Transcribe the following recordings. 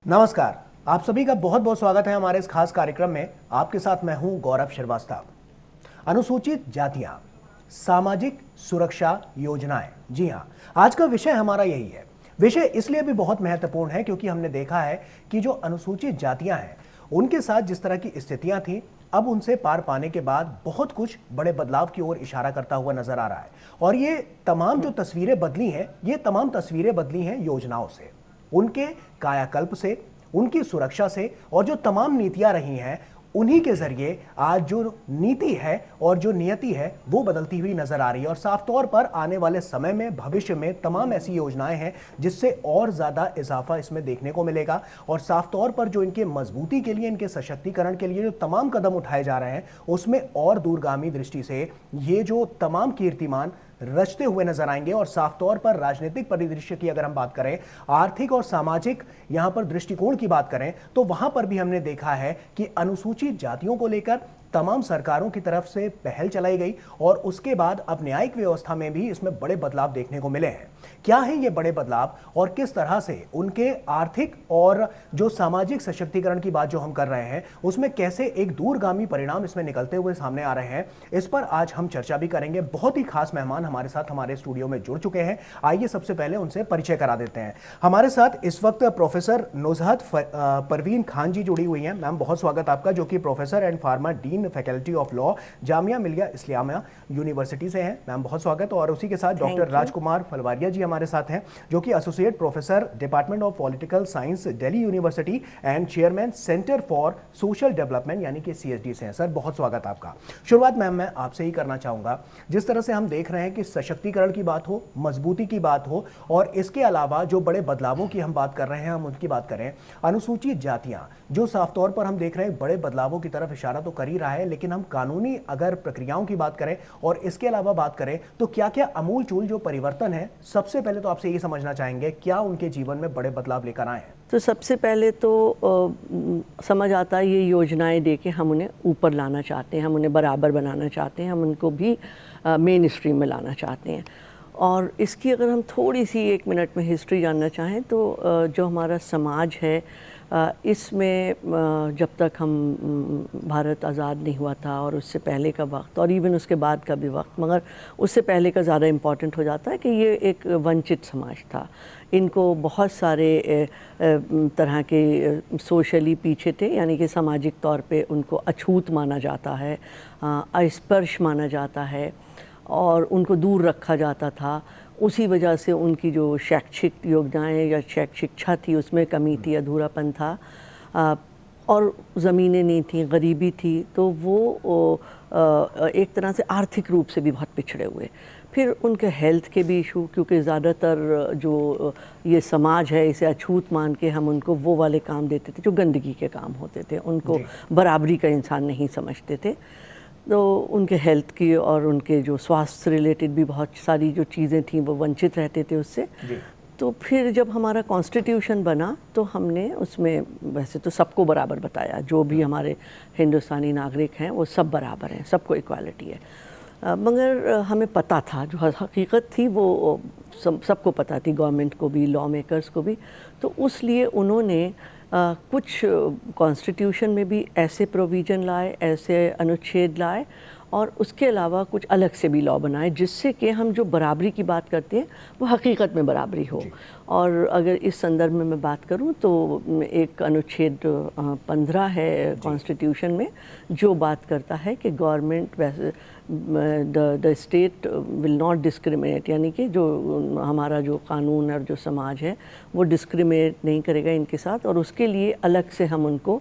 नमस्कार, आप सभी का बहुत बहुत स्वागत है हमारे इस खास कार्यक्रम में। आपके साथ मैं हूं गौरव श्रीवास्तव। अनुसूचित जातियां, सामाजिक सुरक्षा योजनाएं। जी हां, आज का विषय हमारा यही है। विषय इसलिए भी बहुत महत्वपूर्ण है क्योंकि हमने देखा है कि जो अनुसूचित जातियां हैं उनके साथ जिस तरह की स्थितियां थी, अब उनसे पार पाने के बाद बहुत कुछ बड़े बदलाव की ओर इशारा करता हुआ नजर आ रहा है। और ये तमाम जो तस्वीरें बदली हैं, ये तमाम तस्वीरें बदली हैं योजनाओं से, उनके कायाकल्प से, उनकी सुरक्षा से, और जो तमाम नीतियां रही हैं उन्हीं के जरिए आज जो नीति है और जो नियति है वो बदलती हुई नजर आ रही है। और साफ तौर पर आने वाले समय में, भविष्य में तमाम ऐसी योजनाएं हैं जिससे और ज्यादा इजाफा इसमें देखने को मिलेगा। और साफ तौर पर जो इनके मजबूती के लिए, इनके सशक्तिकरण के लिए जो तमाम कदम उठाए जा रहे हैं उसमें और दूरगामी दृष्टि से ये जो तमाम कीर्तिमान रचते हुए नजर आएंगे। और साफ तौर पर राजनीतिक परिदृश्य की अगर हम बात करें, आर्थिक और सामाजिक यहां पर दृष्टिकोण की बात करें, तो वहां पर भी हमने देखा है कि अनुसूचित जातियों को लेकर तमाम सरकारों की तरफ से पहल चलाई गई और उसके बाद अब न्यायिक व्यवस्था में भी इसमें बड़े बदलाव देखने को मिले हैं। क्या है ये बड़े बदलाव और किस तरह से उनके आर्थिक और जो सामाजिक सशक्तिकरण की बात जो हम कर रहे हैं उसमें कैसे एक दूरगामी परिणाम इसमें निकलते हुए सामने आ रहे हैं, इस पर आज हम चर्चा भी करेंगे। बहुत ही खास मेहमान हमारे साथ हमारे स्टूडियो में जुड़ चुके हैं। आइए सबसे पहले उनसे परिचय करा देते हैं। हमारे साथ इस वक्त प्रोफेसर नुजहत परवीन खान जी जुड़ी हुई हैं। मैम, बहुत स्वागत आपका, जो कि professor and farmer dean faculty of law Jamia Millia Islamia university से हैं। मैम बहुत स्वागत। और उसी के साथ डॉक्टर राजकुमार फलवारिया जी हमारे साथ हैं, जो कि associate professor department of political science Delhi university and chairman centre for social development यानी कि CSD से हैं। सर बहुत स्वागत आपका। शुरुआत मैम मैं आपसे ही करना चाहूंगा। जिस तरह से हम देख रहे हैं कि सशक्तिकरण की बात हो, मजबूती की बात हो, और इसके अलावा जो बड़े बदलावों की हम बात कर रहे हैं, हम उनकी बात करें, अनुसूचित जातियां जो साफ तौर पर हम देख रहे हैं बड़े बदलावों की तरफ इशारा तो कर ही रहा है, लेकिन हम कानूनी अगर प्रक्रियाओं की बात करें और इसके अलावा बात करें तो क्या क्या अमूल चूल जो परिवर्तन है, सबसे पहले तो आपसे ये समझना चाहेंगे क्या उनके जीवन में बड़े बदलाव लेकर आए हैं? तो सबसे पहले तो समझ आता है ये योजनाएं देके हम उन्हें ऊपर लाना चाहते हैं, हम उन्हें बराबर बनाना चाहते हैं, हम उनको भी मेन स्ट्रीम में लाना चाहते हैं। और इसकी अगर हम थोड़ी सी 1 मिनट में हिस्ट्री जानना चाहें तो जो हमारा समाज है इसमें जब तक हम भारत आज़ाद नहीं हुआ था और उससे पहले का वक्त और इवन उसके बाद का भी वक्त, मगर उससे पहले का ज़्यादा इम्पॉर्टेंट हो जाता है कि ये एक वंचित समाज था। इनको बहुत सारे तरह के सोशली पीछे थे, यानी कि सामाजिक तौर पे उनको अछूत माना जाता है, अस्पर्श माना जाता है और उनको दूर रखा जाता था। उसी वजह से उनकी जो शैक्षिक योग्यताएँ या शैक्षिक इच्छा थी उसमें कमी थी, अधूरापन था, और ज़मीनें नहीं थी, गरीबी थी, तो वो एक तरह से आर्थिक रूप से भी बहुत पिछड़े हुए। फिर उनके हेल्थ के भी इशू, क्योंकि ज़्यादातर जो ये समाज है इसे अछूत मान के हम उनको वो वाले काम देते थे जो गंदगी के काम होते थे, उनको बराबरी का इंसान नहीं समझते थे। तो उनके हेल्थ की और उनके जो स्वास्थ्य से रिलेटेड भी बहुत सारी जो चीज़ें थीं वो वंचित रहते थे उससे। तो फिर जब हमारा कॉन्स्टिट्यूशन बना तो हमने उसमें वैसे तो सबको बराबर बताया, जो भी हमारे हिंदुस्तानी नागरिक हैं वो सब बराबर हैं, सबको इक्वालिटी है। मगर हमें पता था, जो हकीकत थी वो सबको पता थी, गवर्नमेंट को भी, लॉ मेकर्स को भी। तो उसलिए उन्होंने कुछ कॉन्स्टिट्यूशन में भी ऐसे प्रोविज़न लाए, ऐसे अनुच्छेद लाए और उसके अलावा कुछ अलग से भी लॉ बनाए जिससे कि हम जो बराबरी की बात करते हैं वो हकीकत में बराबरी हो। और अगर इस संदर्भ में मैं बात करूं तो एक अनुच्छेद 15 है कॉन्स्टिट्यूशन में, जो बात करता है कि गवर्नमेंट वैसे the state will not discriminate, यानी कि जो हमारा जो कानून और जो समाज है वो डिस्क्रिमिनेट नहीं करेगा इनके साथ, और उसके लिए अलग से हम उनको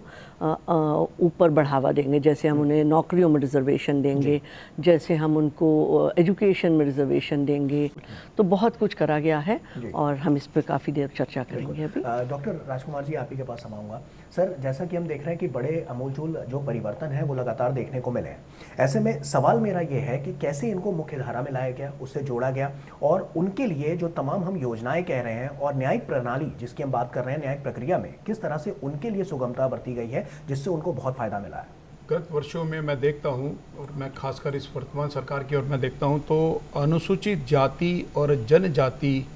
ऊपर बढ़ावा देंगे। जैसे हम उन्हें नौकरियों में रिजर्वेशन देंगे, जैसे हम उनको एजुकेशन में रिजर्वेशन देंगे। तो बहुत कुछ करा गया है और हम इस पर काफ़ी देर चर्चा करेंगे अभी। डॉक्टर राजकुमार जी, आप ही के पास आऊँगा। सर, जैसा कि हम देख रहे हैं कि बड़े अमूलचूल जो परिवर्तन है वो लगातार देखने को मिले हैं। ऐसे में सवाल मेरा ये है कि कैसे इनको मुख्य धारा में लाया गया, उससे जोड़ा गया, और उनके लिए जो तमाम हम योजनाएं कह रहे हैं और न्यायिक प्रणाली जिसकी हम बात कर रहे हैं, न्यायिक प्रक्रिया में किस तरह से उनके लिए सुगमता बरती गई है जिससे उनको बहुत फायदा मिला है। गत वर्षों में मैं देखता हूं, और मैं खासकर इस वर्तमान सरकार की ओर मैं देखता हूं, तो अनुसूचित जाति और जनजाति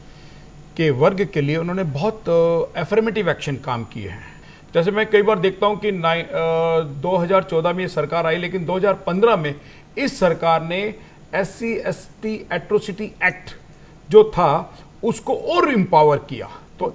के वर्ग के लिए उन्होंने बहुत एफर्मेटिव एक्शन काम किए हैं। जैसे मैं कई बार देखता हूं कि 2014 में ये सरकार आई, लेकिन 2015 में इस सरकार ने SC/ST एट्रोसिटी एक्ट जो था उसको और एम्पावर किया। तो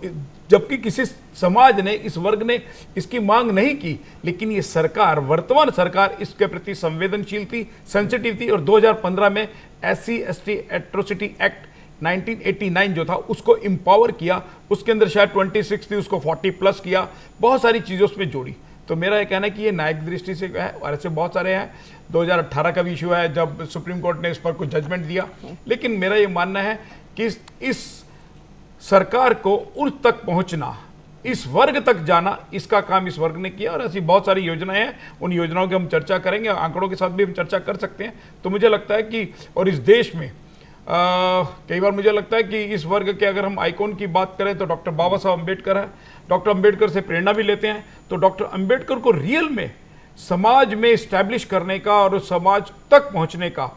जबकि किसी समाज ने, इस वर्ग ने इसकी मांग नहीं की, लेकिन ये सरकार, वर्तमान सरकार इसके प्रति संवेदनशील थी, सेंसिटिव थी, और 2015 में SC/ST एट्रोसिटी एक्ट 1989 जो था उसको एम्पावर किया। उसके अंदर शायद 26 थी, उसको 40+ किया, बहुत सारी चीज़ें उसमें जोड़ी। तो मेरा ये कहना है कि ये न्यायिक दृष्टि से है, और ऐसे बहुत सारे हैं। 2018 का भी इशू है जब सुप्रीम कोर्ट ने इस पर कुछ जजमेंट दिया, लेकिन मेरा ये मानना है कि इस सरकार को उस तक पहुंचना, इस वर्ग तक जाना, इसका काम इस वर्ग ने किया। और ऐसी बहुत सारी योजनाएं हैं, उन योजनाओं की हम चर्चा करेंगे, आंकड़ों के साथ भी हम चर्चा कर सकते हैं। तो मुझे लगता है कि, और इस देश में कई बार मुझे लगता है कि इस वर्ग के अगर हम आइकॉन की बात करें तो डॉक्टर बाबा साहब अम्बेडकर है। डॉक्टर अम्बेडकर से प्रेरणा भी लेते हैं। तो डॉक्टर अम्बेडकर को रियल में समाज में इस्टेब्लिश करने का और समाज तक पहुंचने का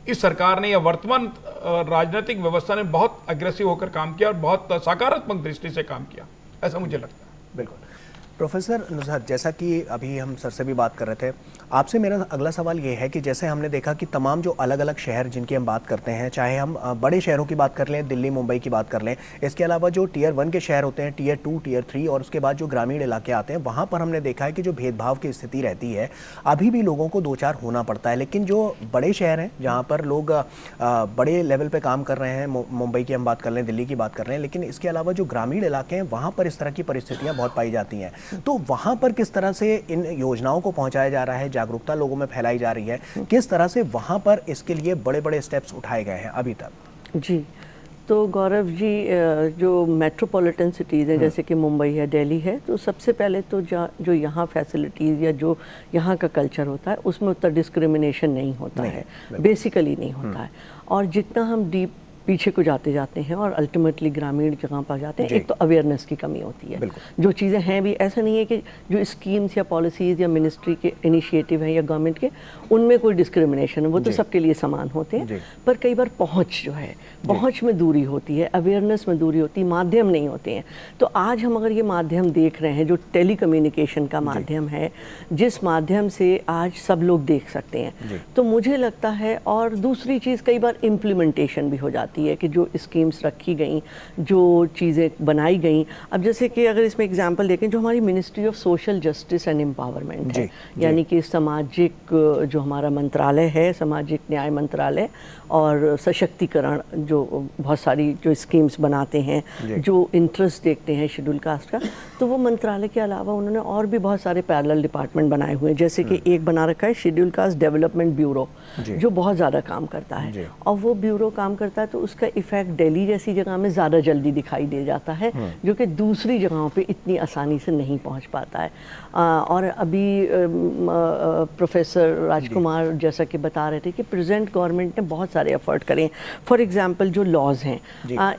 इस सरकार ने या वर्तमान राजनीतिक व्यवस्था ने बहुत अग्रेसिव होकर काम किया और बहुत सकारात्मक दृष्टि से काम किया, ऐसा मुझे लगता है। बिल्कुल। प्रोफेसर नुसरत, जैसा कि अभी हम सर से भी बात कर रहे थे, आपसे मेरा अगला सवाल ये है कि जैसे हमने देखा कि तमाम जो अलग अलग शहर जिनकी हम बात करते हैं, चाहे हम बड़े शहरों की बात कर लें, दिल्ली मुंबई की बात कर लें, इसके अलावा जो टियर 1 के शहर होते हैं, टियर 2 टियर 3, और उसके बाद जो ग्रामीण इलाके आते हैं, वहाँ पर हमने देखा है कि जो भेदभाव की स्थिति रहती है अभी भी लोगों को दो चार होना पड़ता है। लेकिन जो बड़े शहर हैं जहाँ पर लोग बड़े लेवल पर काम कर रहे हैं, मुंबई की हम बात कर लें, दिल्ली की बात कर रहे हैं, लेकिन इसके अलावा जो ग्रामीण इलाके हैं वहाँ पर इस तरह की परिस्थितियाँ बहुत पाई जाती हैं। तो वहाँ पर किस तरह से इन योजनाओं को पहुँचाया जा रहा है, जागरूकता लोगों में फैलाई जा रही है, किस तरह से वहाँ पर इसके लिए बड़े बड़े स्टेप्स उठाए गए हैं अभी तक? जी, तो गौरव जी, जो मेट्रोपॉलिटन सिटीज़ हैं जैसे कि मुंबई है, दिल्ली है, तो सबसे पहले तो जो यहाँ फैसिलिटीज़ या जो यहाँ का कल्चर होता है उसमें उतना डिस्क्रिमिनेशन नहीं होता है, बेसिकली नहीं होता है। और जितना हम डीप पीछे को जाते हैं और अल्टीमेटली ग्रामीण जगह पर जाते हैं, एक तो अवेयरनेस की कमी होती है। जो चीज़ें हैं भी, ऐसा नहीं है कि जो स्कीम्स या पॉलिसीज़ या मिनिस्ट्री के इनिशिएटिव हैं या गवर्नमेंट के, उनमें कोई डिस्क्रिमिनेशन है, वो तो सबके लिए समान होते हैं। पर कई बार पहुंच जो है, पहुंच में दूरी होती है, अवेयरनेस में दूरी होती है, माध्यम नहीं होते हैं। तो आज हम अगर ये माध्यम देख रहे हैं जो टेली कम्युनिकेशन का माध्यम है, जिस माध्यम से आज सब लोग देख सकते हैं, तो मुझे लगता है, और दूसरी चीज़ कई बार इम्प्लीमेंटेशन भी हो जाती है कि जो स्कीम्स रखी गई, जो चीज़ें बनाई गई। अब जैसे कि अगर इसमें एग्जांपल देखें, जो हमारी ministry of social justice and empowerment है, यानी कि सामाजिक जो हमारा मंत्रालय है, सामाजिक न्याय मंत्रालय और सशक्तिकरण, जो बहुत सारी जो स्कीम्स बनाते हैं, जो इंटरेस्ट देखते हैं शेड्यूल कास्ट का, तो वो मंत्रालय के अलावा उन्होंने और भी बहुत सारे पैरेलल डिपार्टमेंट बनाए हुए हैं। जैसे कि एक बना रखा है शेड्यूल कास्ट डेवलपमेंट ब्यूरो, जो बहुत ज़्यादा काम करता है, और वो ब्यूरो काम करता है तो उसका इफेक्ट दिल्ली जैसी जगह में ज़्यादा जल्दी दिखाई दे जाता है, जो कि दूसरी जगहों पे इतनी आसानी से नहीं पहुंच पाता है। और अभी प्रोफेसर राजकुमार जैसा कि बता रहे थे कि प्रेजेंट गवर्नमेंट ने बहुत सारे एफर्ट करें। फॉर एग्जांपल जो लॉज हैं,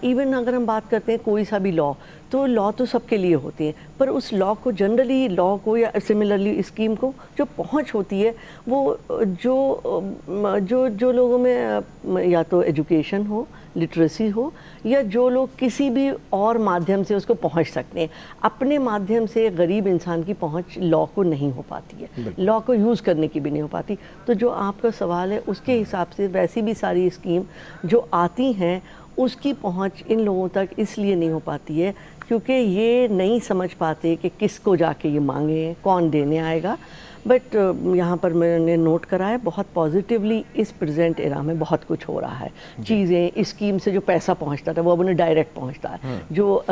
इवन अगर हम बात करते हैं कोई सा भी लॉ, तो लॉ तो सबके लिए होती हैं, पर उस लॉ को जनरली, लॉ को या सिमिलरली स्कीम को जो पहुंच होती है, वो जो लोगों में या तो एजुकेशन हो, लिटरेसी हो, या जो लोग किसी भी और माध्यम से उसको पहुंच सकते हैं, अपने माध्यम से गरीब इंसान की पहुंच लॉ को नहीं हो पाती है, लॉ को यूज़ करने की भी नहीं हो पाती। तो जो आपका सवाल है उसके हिसाब से वैसी भी सारी स्कीम जो आती हैं उसकी पहुंच इन लोगों तक इसलिए नहीं हो पाती है क्योंकि ये नहीं समझ पाते कि किसको जाके ये मांगे, कौन देने आएगा। बट यहाँ पर मैंने नोट करा है बहुत पॉजिटिवली इस प्रेजेंट एरा में बहुत कुछ हो रहा है। चीज़ें स्कीम से जो पैसा पहुँचता था वो अब उन्हें डायरेक्ट पहुँचता है। जो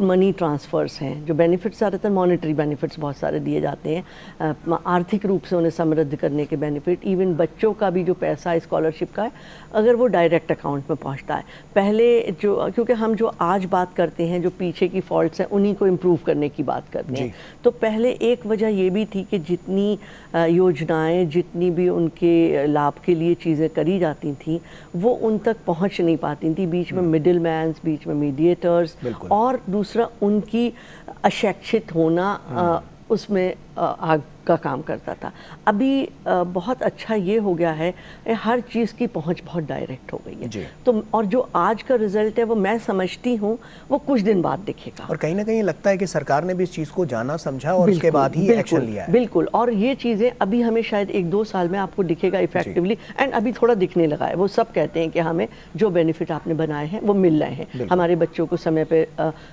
मनी ट्रांसफ़र्स हैं, जो बेनिफिट्स ज़्यादातर मॉनेटरी बेनिफिट्स बहुत सारे दिए जाते हैं, आर्थिक रूप से उन्हें समृद्ध करने के बेनिफिट, इवन बच्चों का भी जो पैसा स्कॉलरशिप का है, अगर वो डायरेक्ट अकाउंट में पहुँचता है। पहले जो, क्योंकि हम जो आज बात करते हैं, जो पीछे की फॉल्ट्स हैं उन्हीं को इम्प्रूव करने की बात करते हैं, तो पहले एक वजह ये भी थी कि जितनी योजनाएं, जितनी भी उनके लाभ के लिए चीज़ें करी जाती थी, वो उन तक पहुंच नहीं पाती थी। बीच में मिडिल मैन्स, बीच में मीडिएटर्स, और दूसरा उनकी अशिक्षित होना उसमें आग का काम करता था। अभी बहुत अच्छा ये हो गया है, हर चीज़ की पहुंच बहुत डायरेक्ट हो गई है। तो और जो आज का रिजल्ट है वो मैं समझती हूँ वो कुछ दिन बाद दिखेगा। और कहीं ना कहीं लगता है कि सरकार ने भी इस चीज़ को जाना समझा और उसके बाद ही एक्शन लिया है। बिल्कुल, और ये चीज़ें अभी हमें शायद 1-2 साल में आपको दिखेगा इफेक्टिवली, एंड अभी थोड़ा दिखने लगा है। वो सब कहते हैं कि हमें जो बेनिफिट आपने बनाए हैं वो मिल रहे हैं। हमारे बच्चों को समय पे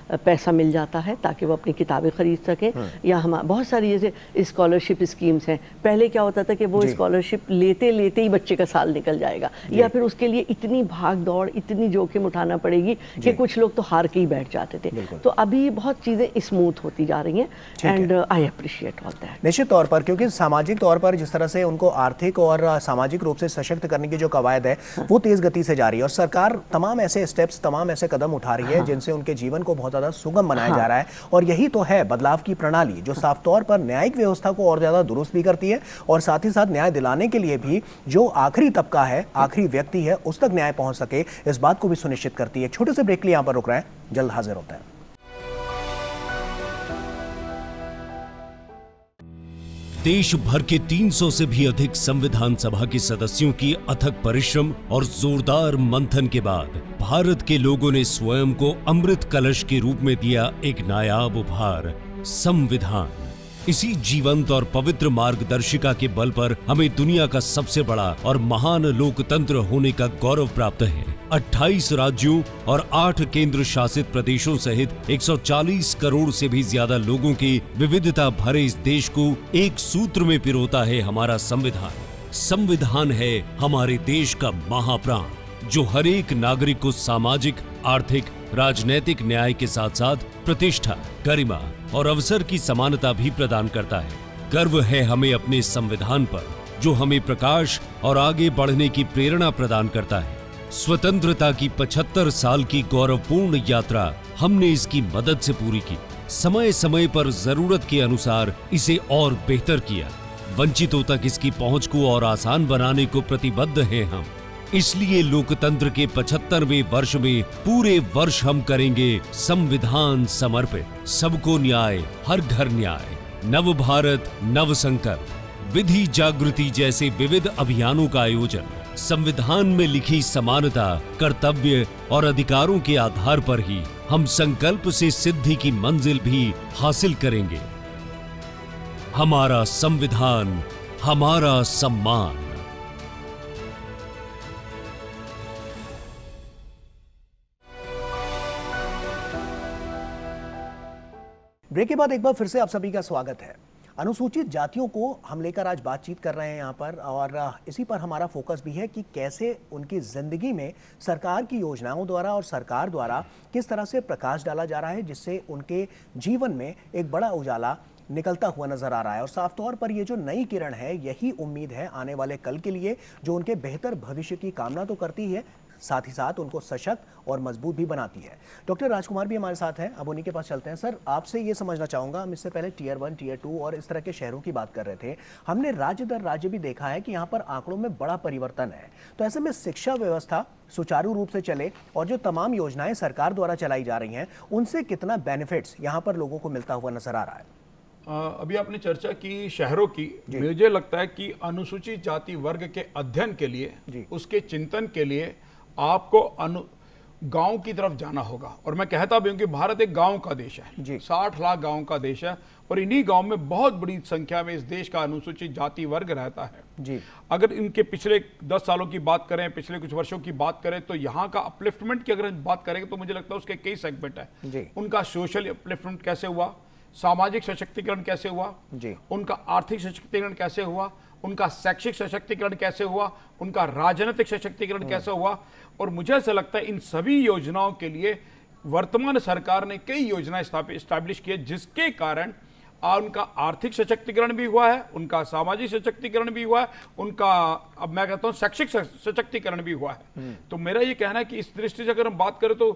पैसा मिल जाता है ताकि वो अपनी किताबें खरीद सकें, या हम बहुत सारी जैसे स्कॉलरशिप स्कीम्स हैं। पहले क्या होता था कि वो स्कॉलरशिप लेते लेते ही बच्चे का साल निकल जाएगा, या फिर उसके लिए इतनी भाग दौड़, इतनी जोखिम उठाना पड़ेगी कि कुछ लोग तो हार के ही बैठ जाते थे। तो अभी बहुत चीज़ें स्मूथ होती जा रही हैं, and I appreciate all that. निश्चित तौर पर, क्योंकि सामाजिक तौर पर जिस तरह से उनको आर्थिक और सामाजिक रूप से सशक्त करने की जो कवायद है वो तेज गति से जारी है, और सरकार तमाम ऐसे स्टेप्स, तमाम ऐसे कदम उठा रही है जिनसे उनके जीवन को बहुत ज्यादा सुगम बनाया जा रहा है। और यही तो है बदलाव की प्रणाली, जो साफ तौर पर न्यायिक व्यवस्था को और ज्यादा दुरुस्त भी करती है, और साथ ही साथ न्याय दिलाने के लिए भी जो आखिरी तबका है, आखिरी व्यक्ति है, उस तक न्याय पहुंच सके, इस बात को भी सुनिश्चित करती है। एक छोटे से ब्रेक के लिए यहां पर रुक रहे हैं, जल्द हाजिर होते हैं। देश भर के 300 से भी अधिक संविधान सभा के सदस्यों की अथक परिश्रम और जोरदार मंथन के बाद भारत के लोगों ने स्वयं को अमृत कलश के रूप में दिया एक नायाब उपहार, संविधान। इसी जीवंत और पवित्र मार्गदर्शिका के बल पर हमें दुनिया का सबसे बड़ा और महान लोकतंत्र होने का गौरव प्राप्त है। 28 राज्यों और 8 केंद्र शासित प्रदेशों सहित 140 करोड़ से भी ज्यादा लोगों की विविधता भरे इस देश को एक सूत्र में पिरोता है हमारा संविधान। संविधान है हमारे देश का महाप्राण, जो हर एक नागरिक को सामाजिक, आर्थिक, राजनैतिक न्याय के साथ साथ प्रतिष्ठा, गरिमा और अवसर की समानता भी प्रदान करता है। गर्व है हमें अपने संविधान पर, जो हमें प्रकाश और आगे बढ़ने की प्रेरणा प्रदान करता है। स्वतंत्रता की 75 साल की गौरवपूर्ण यात्रा हमने इसकी मदद से पूरी की। समय समय पर जरूरत के अनुसार इसे और बेहतर किया। वंचितों तक इसकी पहुंच को और आसान बनाने को प्रतिबद्ध हैं हम। इसलिए लोकतंत्र के 75वें वर्ष में पूरे वर्ष हम करेंगे संविधान समर्पित। सबको न्याय, हर घर न्याय, नव भारत, नव संकल्प, विधि जागृति जैसे विविध अभियानों का आयोजन संविधान में लिखी समानता, कर्तव्य और अधिकारों के आधार पर ही हम संकल्प से सिद्धि की मंजिल भी हासिल करेंगे। हमारा संविधान, हमारा सम्मान। ब्रेक के बाद एक बार फिर से आप सभी का स्वागत है। अनुसूचित जातियों को हम लेकर आज बातचीत कर रहे हैं यहाँ पर, और इसी पर हमारा फोकस भी है कि कैसे उनकी जिंदगी में सरकार की योजनाओं द्वारा और सरकार द्वारा किस तरह से प्रकाश डाला जा रहा है, जिससे उनके जीवन में एक बड़ा उजाला निकलता हुआ नजर आ रहा है। और साफ तौर पर ये जो नई किरण है, यही उम्मीद है आने वाले कल के लिए, जो उनके बेहतर भविष्य की कामना तो करती है, साथ ही साथ उनको सशक्त और मजबूत भी बनाती है। डॉक्टर राजकुमार भी हमारे साथ हैं, अब उन्हीं के पास चलते हैं। सर, आपसे ये समझना चाहूँगा, हम इससे पहले टियर 1, टियर 2 और इस तरह के शहरों की बात कर रहे थे। हमने राज्य दर राज्य भी देखा है कि यहाँ पर आंकड़ों में बड़ा परिवर्तन है। तो ऐसे में शिक्षा व्यवस्था सुचारू रूप से चले और जो तमाम योजनाएं सरकार द्वारा चलाई जा रही हैं, उनसे कितना बेनिफिट्स यहाँ पर लोगों को मिलता हुआ नजर आ रहा है? अभी आपने चर्चा की शहरों की, मुझे लगता है कि अनुसूचित जाति वर्ग के अध्ययन के लिए, उसके चिंतन के लिए आपको गांव की तरफ जाना होगा। और मैं कहता भी हूं कि भारत एक गांव का देश है, 60 लाख गांव का देश है, और इन्हीं गांव में बहुत बड़ी संख्या में इस देश का अनुसूचित जाति वर्ग रहता है जी। अगर इनके पिछले 10 सालों की बात करें, पिछले कुछ वर्षों की बात करें, तो यहाँ का अपलिफ्टमेंट की अगर बात करेंगे तो मुझे लगता है उसके कई सेगमेंट है। उनका सोशल अपलिफ्टमेंट कैसे हुआ, सामाजिक सशक्तिकरण कैसे हुआ जी, उनका आर्थिक सशक्तिकरण कैसे हुआ, उनका शैक्षिक सशक्तिकरण कैसे हुआ, उनका राजनीतिक सशक्तिकरण कैसे हुआ। और मुझे ऐसा लगता है इन सभी योजनाओं के लिए वर्तमान सरकार ने कई योजनाएं स्टैब्लिश की है, जिसके कारण उनका आर्थिक सशक्तिकरण भी हुआ है, उनका सामाजिक सशक्तिकरण भी हुआ है, उनका अब मैं कहता हूं शैक्षिक सशक्तिकरण भी हुआ है। तो मेरा ये कहना है कि इस दृष्टि से अगर हम बात करें तो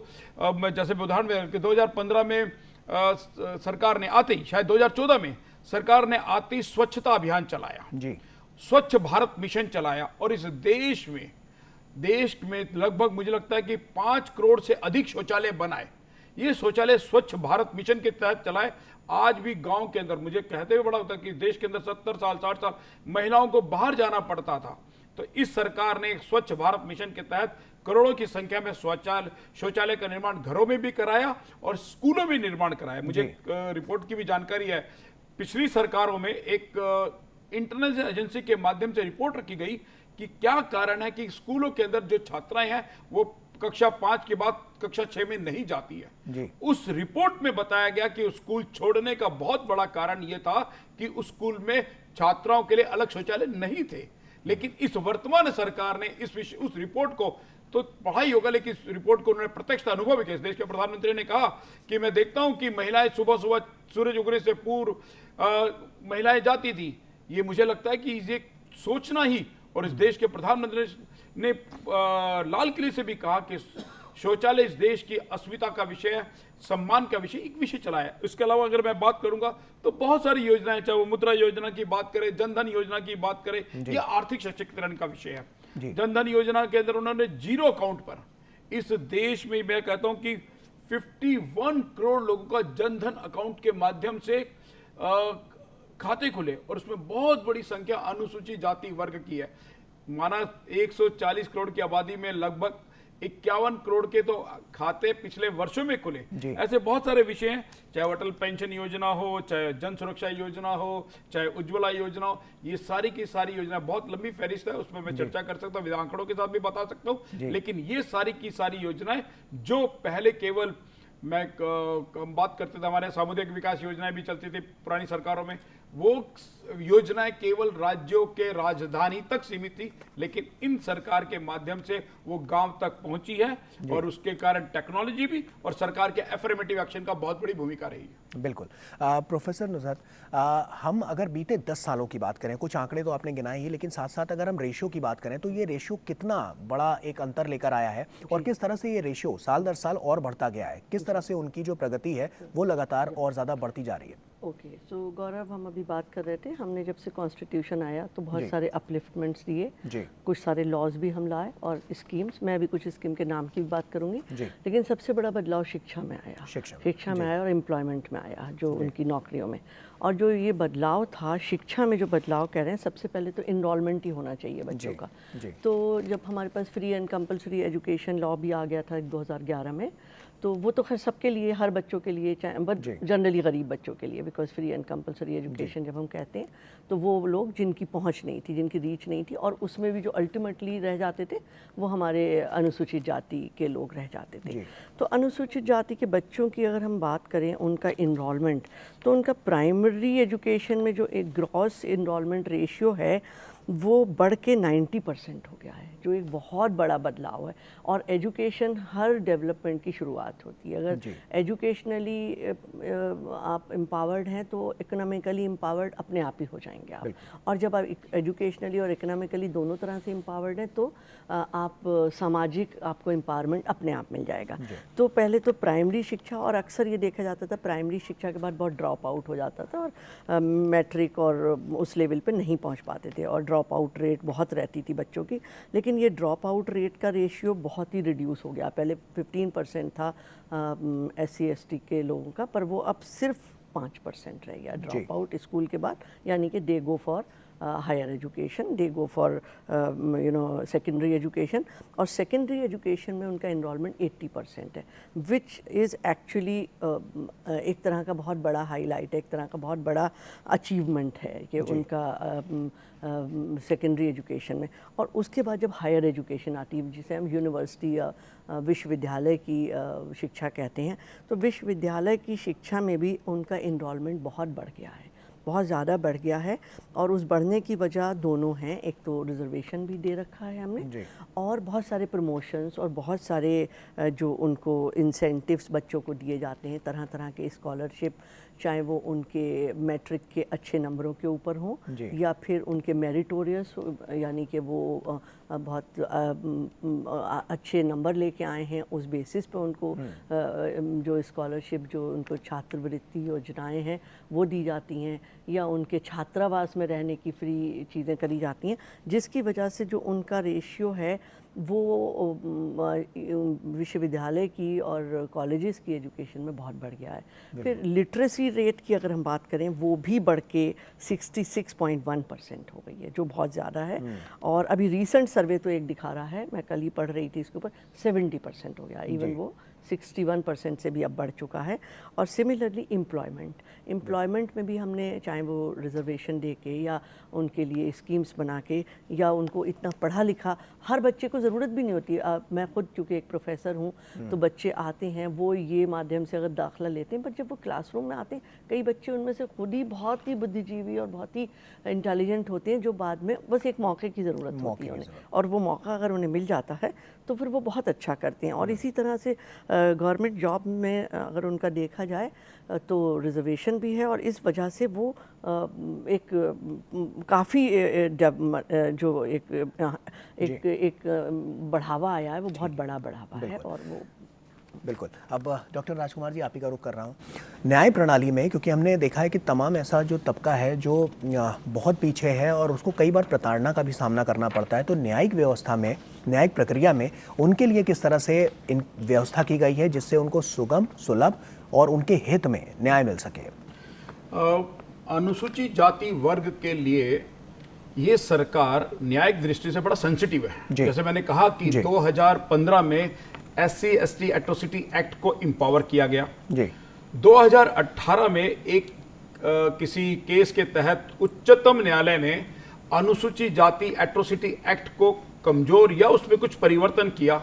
जैसे उदाहरण में 2015 में सरकार ने आते ही, शायद 2014 में सरकार ने आते ही स्वच्छता अभियान चलाया जी, स्वच्छ भारत मिशन चलाया, और इस देश में लगभग मुझे लगता है कि 5 करोड़ से अधिक शौचालय बनाए। ये शौचालय स्वच्छ भारत मिशन के तहत चलाए। आज भी गांव के अंदर, मुझे कहते हुए बड़ा होता है कि देश के अंदर 70 साल 60 साल महिलाओं को बाहर जाना पड़ता था, तो इस सरकार ने स्वच्छ भारत मिशन के तहत करोड़ों की संख्या में शौचालय का निर्माण घरों में भी कराया और स्कूलों में निर्माण कराया। मुझे रिपोर्ट की भी जानकारी है, पिछली सरकारों में एक इंटरनेशनल एजेंसी के माध्यम से रिपोर्ट रखी गई कि क्या कारण है कि स्कूलों के अंदर जो छात्राएं हैं वो कक्षा 5 के बाद कक्षा 6 में नहीं जाती है जी। उस रिपोर्ट में बताया गया कि उस स्कूल छोड़ने का बहुत बड़ा कारण यह था कि उस स्कूल में छात्राओं के लिए अलग शौचालय नहीं थे। लेकिन इस वर्तमान सरकार ने उस रिपोर्ट को तो पढ़ा ही होगा, लेकिन इस रिपोर्ट को उन्होंने प्रत्यक्ष अनुभव भी किया। देश के प्रधानमंत्री ने कहा कि मैं देखता हूं कि महिलाएं सुबह सुबह सूरज उगने से पूर्व महिलाएं जाती थी। ये मुझे लगता है कि ये सोचना ही, और इस देश के प्रधानमंत्री ने लाल किले से भी कहा कि शौचालय इस देश की अस्मिता का विषय है, सम्मान का विषय, एक विषय चला है। इसके अलावा अगर मैं बात करूंगा तो बहुत सारी योजनाएं, चाहे वो मुद्रा योजना की बात करें, जनधन योजना की बात करें, यह आर्थिक सशक्तिकरण का विषय है। जनधन योजना के अंदर उन्होंने 0 अकाउंट पर इस देश में, मैं कहता हूं कि 51 करोड़ लोगों का जनधन अकाउंट के माध्यम से खाते खुले, और उसमें बहुत बड़ी संख्या अनुसूचित जाति वर्ग की है। माना 140 करोड़ की आबादी में लगभग 51 करोड़ के तो खाते पिछले वर्षों में खुले। ऐसे बहुत सारे विषय हैं, चाहे अटल पेंशन योजना हो, चाहे जन सुरक्षा योजना हो, चाहे उज्ज्वला योजना हो, ये सारी की सारी योजना, बहुत लंबी फहरिस्त है, उसमें मैं चर्चा कर सकता हूँ, आंकड़ों के साथ भी बता सकता हूँ। लेकिन ये सारी की सारी योजनाएं जो पहले केवल मैं बात करते थे, हमारे सामुदायिक विकास योजनाएं भी चलती थी पुरानी सरकारों में, वो योजनाएं केवल राज्यों के राजधानी तक सीमित थी, लेकिन इन सरकार के माध्यम से वो गांव तक पहुंची है, और उसके कारण टेक्नोलॉजी भी और सरकार के एफर्मेटिव एक्शन का बहुत बड़ी भूमिका रही है। बिल्कुल। प्रोफेसर नुसरत, हम अगर बीते 10 सालों की बात करें, कुछ आंकड़े तो आपने गिनाए ही, लेकिन साथ साथ अगर हम रेशियो की बात करें तो ये रेशियो कितना बड़ा एक अंतर लेकर आया है, और किस तरह से ये रेशियो साल दर साल और बढ़ता गया है, किस तरह से उनकी जो प्रगति है वो लगातार और ज़्यादा बढ़ती जा रही है? ओके, सो गौरव, हम अभी बात कर रहे थे, हमने जब से कॉन्स्टिट्यूशन आया तो बहुत सारे अपलिफ्टमेंट्स दिए, कुछ सारे लॉज भी हम लाए और स्कीम्स, मैं अभी कुछ स्कीम के नाम की भी बात करूंगी, लेकिन सबसे बड़ा बदलाव शिक्षा में आया, शिक्षा में आया और एम्प्लॉयमेंट में आया, जो उनकी नौकरियों में। और जो ये बदलाव था शिक्षा में, जो बदलाव कह रहे हैं, सबसे पहले तो इनरोलमेंट ही होना चाहिए बच्चों का। तो जब हमारे पास free and compulsory education law भी आ गया था 2011 में, तो वो तो खैर सबके लिए, हर बच्चों के लिए, चाहे बट जनरली गरीब बच्चों के लिए, because free and compulsory education जब हम कहते हैं तो वो लोग जिनकी पहुंच नहीं थी, जिनकी रीच नहीं थी, और उसमें भी जो अल्टीमेटली रह जाते थे वो हमारे अनुसूचित जाति के लोग रह जाते थे। तो अनुसूचित जाति के बच्चों की अगर हम बात करें, उनका इनरोलमेंट, तो उनका प्राइमरी एजुकेशन में जो एक ग्रॉस इनरोलमेंट रेशियो है वो बढ़ के 90% हो गया है, जो एक बहुत बड़ा बदलाव है। और एजुकेशन हर डेवलपमेंट की शुरुआत होती है। अगर एजुकेशनली आप एम्पावर्ड हैं तो इकोनॉमिकली एम्पावर्ड अपने आप ही हो जाएंगे आप, और जब आप एजुकेशनली और इकोनॉमिकली दोनों तरह से एम्पावर्ड हैं तो आप सामाजिक, आपको एम्पावरमेंट अपने आप मिल जाएगा। तो पहले तो प्राइमरी शिक्षा, और अक्सर ये देखा जाता था प्राइमरी शिक्षा के बाद बहुत ड्रॉप आउट हो जाता था और मैट्रिक और उस लेवल पे नहीं पहुंच पाते थे, और ड्रॉप आउट रेट बहुत रहती थी बच्चों की। लेकिन ये ड्रॉप आउट रेट का रेशियो बहुत ही रिड्यूस हो गया। पहले 15% था SC/ST के लोगों का, पर वो अब सिर्फ 5% रह गया ड्रॉप आउट स्कूल के बाद, यानी कि they go for higher education, they go for secondary education, और सेकेंडरी एजुकेशन में उनका इनरोलमेंट 80% है, विच इज़ एक्चुअली एक तरह का बहुत बड़ा हाईलाइट है, एक तरह का बहुत बड़ा अचीवमेंट है कि उनका सेकेंडरी एजुकेशन में। और उसके बाद जब हायर एजुकेशन आती है, जिसे हम यूनिवर्सिटी या विश्वविद्यालय की शिक्षा कहते हैं, तो विश्वविद्यालय की शिक्षा में भी उनका इनरोलमेंट बहुत बढ़ गया है, बहुत ज़्यादा बढ़ गया है। और उस बढ़ने की वजह दोनों हैं, एक तो रिजर्वेशन भी दे रखा है हमने, और बहुत सारे प्रमोशंस और बहुत सारे जो उनको इंसेंटिव्स बच्चों को दिए जाते हैं, तरह तरह के स्कॉलरशिप, चाहे वो उनके मैट्रिक के अच्छे नंबरों के ऊपर हों या फिर उनके मेरिटोरियस, यानी कि वो बहुत अच्छे नंबर लेके आए हैं, उस बेसिस पे उनको जो स्कॉलरशिप, जो उनको छात्रवृत्ति योजनाएं हैं वो दी जाती हैं, या उनके छात्रावास में रहने की फ्री चीज़ें करी जाती हैं, जिसकी वजह से जो उनका रेशियो है वो विश्वविद्यालय की और कॉलेजेस की एजुकेशन में बहुत बढ़ गया है। फिर लिटरेसी रेट की अगर हम बात करें वो भी बढ़ के 66.1% हो गई है, जो बहुत ज़्यादा है। और अभी रीसेंट सर्वे तो एक दिखा रहा है, मैं कल ही पढ़ रही थी इसके ऊपर, 70% हो गया, इवन वो 61% से भी अब बढ़ चुका है। और सिमिलरली एम्प्लॉयमेंट में भी हमने, चाहे वो रिजर्वेशन दे के या उनके लिए स्कीम्स बना के या उनको इतना पढ़ा लिखा, हर बच्चे को ज़रूरत भी नहीं होती। मैं खुद चूँकि एक प्रोफेसर हूँ तो बच्चे आते हैं वो ये माध्यम से अगर दाखिला लेते हैं, पर जब वो क्लासरूम में आते हैं कई बच्चे उनमें से खुद ही बहुत ही बुद्धिजीवी और बहुत ही इंटेलिजेंट होते हैं, जो बाद में बस एक मौके की ज़रूरत होती है उन्हें, और वो मौका अगर उन्हें मिल जाता है तो फिर वो बहुत अच्छा करते हैं। और इसी तरह से गवर्नमेंट जॉब में अगर उनका देखा जाए तो रिजर्वेशन भी है, और इस वजह से वो एक काफ़ी जो एक बढ़ावा आया है, वो बहुत बड़ा बढ़ावा है। और वो बिल्कुल। अब डॉक्टर राजकुमार जी, आप ही का रुख कर रहा हूँ। न्याय प्रणाली में, क्योंकि हमने देखा है कि तमाम ऐसा जो तबका है जो बहुत पीछे है और उसको कई बार प्रताड़ना का भी सामना करना पड़ता है, तो न्यायिक व्यवस्था में, न्यायिक प्रक्रिया में उनके लिए किस तरह से इन व्यवस्था की गई है जिससे उनको सुगम, सुलभ और उनके हित में न्याय मिल सके? अनुसूचित जाति वर्ग के लिए ये सरकार न्यायिक दृष्टि से बड़ा सेंसिटिव है। जैसे मैंने कहा कि 2015 में SC/ST एट्रोसिटी एक्ट को एम्पावर किया गया जी। 2018 में एक किसी केस के तहत उच्चतम न्यायालय ने अनुसूचित जाति एट्रोसिटी एक्ट को कमजोर या उसमें कुछ परिवर्तन किया।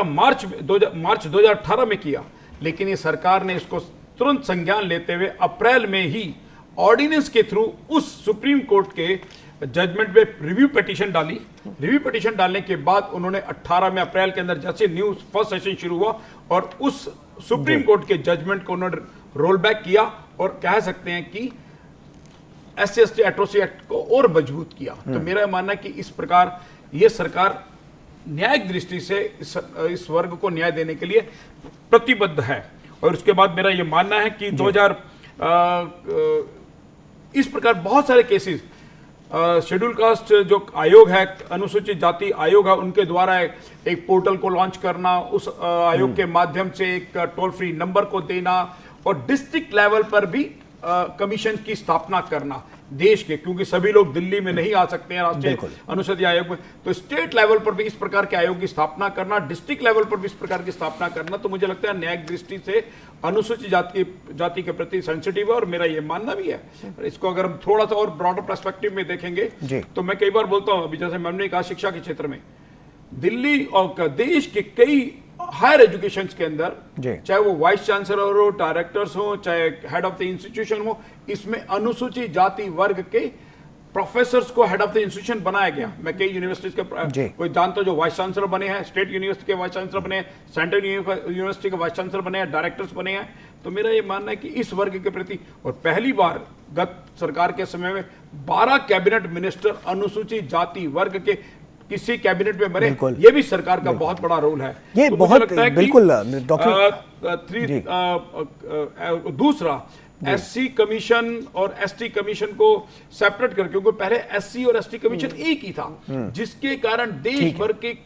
मार्च 2018 में किया, लेकिन ये सरकार ने इसको तुरंत संज्ञान लेते हुए अप्रैल में ही ऑर्डिनेंस के थ्रू उस सुप्रीम कोर्ट के जजमेंट में रिव्यू पिटीशन डाली। रिव्यू पिटीशन डालने के बाद उन्होंने 18 में अप्रैल के अंदर जैसे न्यू फर्स्ट सेशन शुरू हुआ और उस सुप्रीम कोर्ट के जजमेंट को उन्होंने रोल बैक किया और कह सकते हैं कि SC/ST एट्रोसिटी एक्ट को और मजबूत किया। तो मेरा मानना है कि इस प्रकार ये सरकार न्यायिक दृष्टि से इस वर्ग को न्याय देने के लिए प्रतिबद्ध है। और उसके बाद मेरा ये मानना है कि 2000 इस प्रकार बहुत सारे केसेस शेड्यूल कास्ट जो आयोग है, अनुसूचित जाति आयोग है, उनके द्वारा एक पोर्टल को लॉन्च करना, उस आयोग के माध्यम से एक टोल फ्री नंबर को देना और डिस्ट्रिक्ट लेवल पर भी कमीशन की स्थापना करना देश के, क्योंकि सभी लोग दिल्ली में नहीं आ सकते हैं राष्ट्रीय अनुसूचित आयोग में, तो स्टेट लेवल पर भी इस प्रकार के आयोग की स्थापना करना, डिस्ट्रिक्ट लेवल पर भी इस प्रकार की स्थापना करना, तो मुझे लगता है न्यायिक दृष्टि से अनुसूचित जाति के प्रति सेंसिटिव है और मेरा ये मानना भी है। इसको अगर हम थोड़ा सा और ब्रॉडर पर्सपेक्टिव में देखेंगे तो मैं कई बार बोलता हूं, अभी जैसे मैंने कहा शिक्षा के क्षेत्र में दिल्ली और देश के कई हायर एजुकेशन के अंदर, चाहे वो वाइस चांसलर हो, डायरेक्टर्स हो, चाहे हेड ऑफ द इंस्टीट्यूशन हो, इसमें अनुसूचित जाति वर्ग के प्रोफेसर्स को हेड ऑफ द इंस्टीट्यूशन बनाया गया। मैं कई यूनिवर्सिटीज के कोई जानता हूं जो वाइस चांसलर बने हैं, स्टेट यूनिवर्सिटी के वाइस चांसलर बने हैं, सेंट्रल यूनिवर्सिटी के वाइस चांसलर बने हैं, डायरेक्टर्स बने हैं। तो मेरा ये मानना है कि इस वर्ग के प्रति, और पहली बार गत सरकार के समय में 12 कैबिनेट मिनिस्टर अनुसूचित जाति वर्ग के किसी कैबिनेट में बने, ये भी सरकार का बहुत बड़ा रोल है। ये तो बहुत बिल्कुल दूसरा SC कमीशन और ST कमीशन को सेपरेट करके, क्योंकि पहले SC और ST कमीशन एक ही था, जिसके कारण देश भर के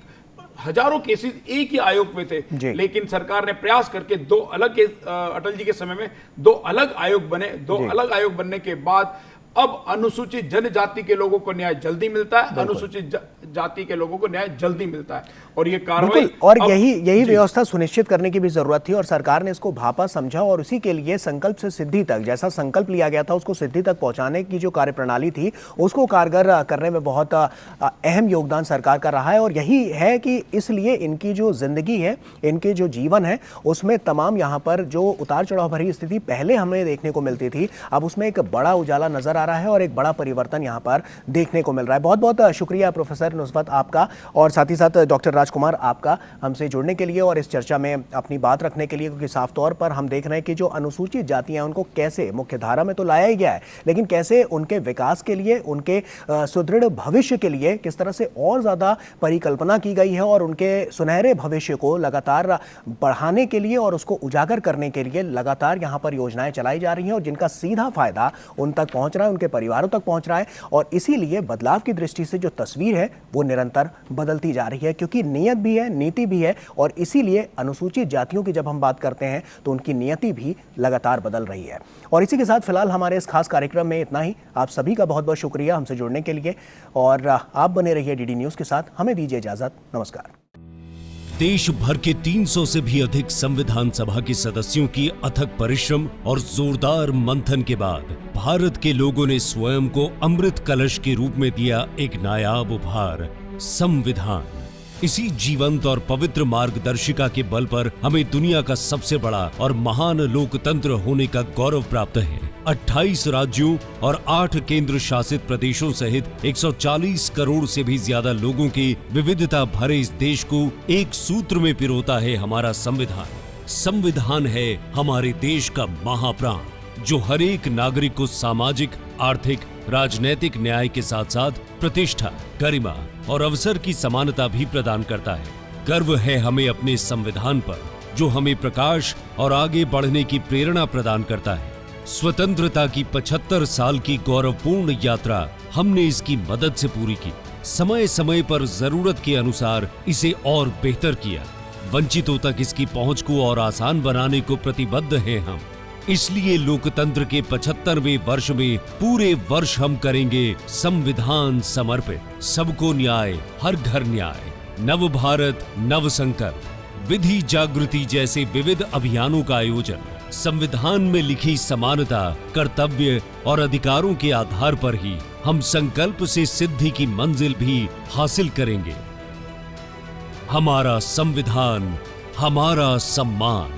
हजारों केसेस एक ही आयोग में थे। लेकिन सरकार ने प्रयास करके दो अलग, अटल जी के समय में दो अलग आयोग बने। दो अलग आयोग बनने के बाद अब अनुसूचित जनजाति के लोगों को न्याय जल्दी मिलता है, अनुसूचित जाति के लोगों को न्याय जल्दी मिलता है, और ये कार्रवाई और यही व्यवस्था सुनिश्चित करने की भी जरूरत थी और सरकार ने इसको भापा समझा और उसी के लिए संकल्प से सिद्धि तक, जैसा संकल्प लिया गया था उसको सिद्धि तक पहुंचाने की जो कार्यप्रणाली थी उसको कारगर करने में बहुत अहम योगदान सरकार का रहा है। और यही है कि इसलिए इनकी जो जिंदगी है, इनके जो जीवन है, उसमें तमाम यहाँ पर जो उतार चढ़ाव भरी स्थिति पहले हमें देखने को मिलती थी, अब उसमें एक बड़ा उजाला नजर आ रहा है और एक बड़ा परिवर्तन यहाँ पर देखने को मिल रहा है। बहुत बहुत शुक्रिया प्रोफेसर नुसबत आपका, और साथ ही साथ डॉक्टर राजकुमार आपका हमसे जुड़ने के लिए और इस चर्चा में अपनी बात रखने के लिए, क्योंकि साफ तौर पर हम देख रहे हैं कि जो अनुसूचित जातियां हैं उनको कैसे मुख्य धारा में तो लाया ही गया है, लेकिन कैसे उनके विकास के लिए, उनके सुदृढ़ भविष्य के लिए किस तरह से और ज्यादा परिकल्पना की गई है और उनके सुनहरे भविष्य को लगातार बढ़ाने के लिए और उसको उजागर करने के लिए लगातार यहाँ पर योजनाएं चलाई जा रही हैं और जिनका सीधा फायदा उन तक पहुंच रहा है। उनके परिवारों तक पहुंच रहा है और इसीलिए बदलाव की दृष्टि से जो तस्वीर है वो निरंतर बदलती जा रही है, क्योंकि नियत भी है, नीति भी है और इसीलिए अनुसूचित जातियों की जब हम बात करते हैं तो उनकी नियति भी लगातार बदल रही है। और इसी के साथ फिलहाल हमारे इस खास कार्यक्रम में इतना ही। आप सभी का बहुत बहुत शुक्रिया हमसे जुड़ने के लिए और आप बने रहिए डीडी न्यूज़ के साथ। हमें दीजिए इजाजत। नमस्कार। देश भर के 300 से भी अधिक संविधान सभा के सदस्यों की अथक परिश्रम और जोरदार मंथन के बाद भारत के लोगों ने स्वयं को अमृत कलश के रूप में दिया एक नायाब उपहार, संविधान। इसी जीवंत और पवित्र मार्गदर्शिका के बल पर हमें दुनिया का सबसे बड़ा और महान लोकतंत्र होने का गौरव प्राप्त है। 28 राज्यों और 8 केंद्र शासित प्रदेशों सहित 140 करोड़ से भी ज्यादा लोगों के विविधता भरे इस देश को एक सूत्र में पिरोता है हमारा संविधान। संविधान है हमारे देश का महाप्राण, जो हर एक नागरिक को सामाजिक, आर्थिक, राजनैतिक न्याय के साथ साथ प्रतिष्ठा, गरिमा और अवसर की समानता भी प्रदान करता है। गर्व है हमें अपने संविधान पर, जो हमें प्रकाश और आगे बढ़ने की प्रेरणा प्रदान करता है। स्वतंत्रता की 75 साल की गौरवपूर्ण यात्रा हमने इसकी मदद से पूरी की। समय समय पर जरूरत के अनुसार इसे और बेहतर किया। वंचितों तक इसकी पहुंच को और आसान बनाने को प्रतिबद्ध हैं हम। इसलिए लोकतंत्र के 75वें वर्ष में पूरे वर्ष हम करेंगे संविधान समर्पित। सबको न्याय, हर घर न्याय, नव भारत, नव संकल्प, विधि जागृति जैसे विविध अभियानों का आयोजन संविधान में लिखी समानता, कर्तव्य और अधिकारों के आधार पर ही हम संकल्प से सिद्धि की मंजिल भी हासिल करेंगे। हमारा संविधान, हमारा सम्मान।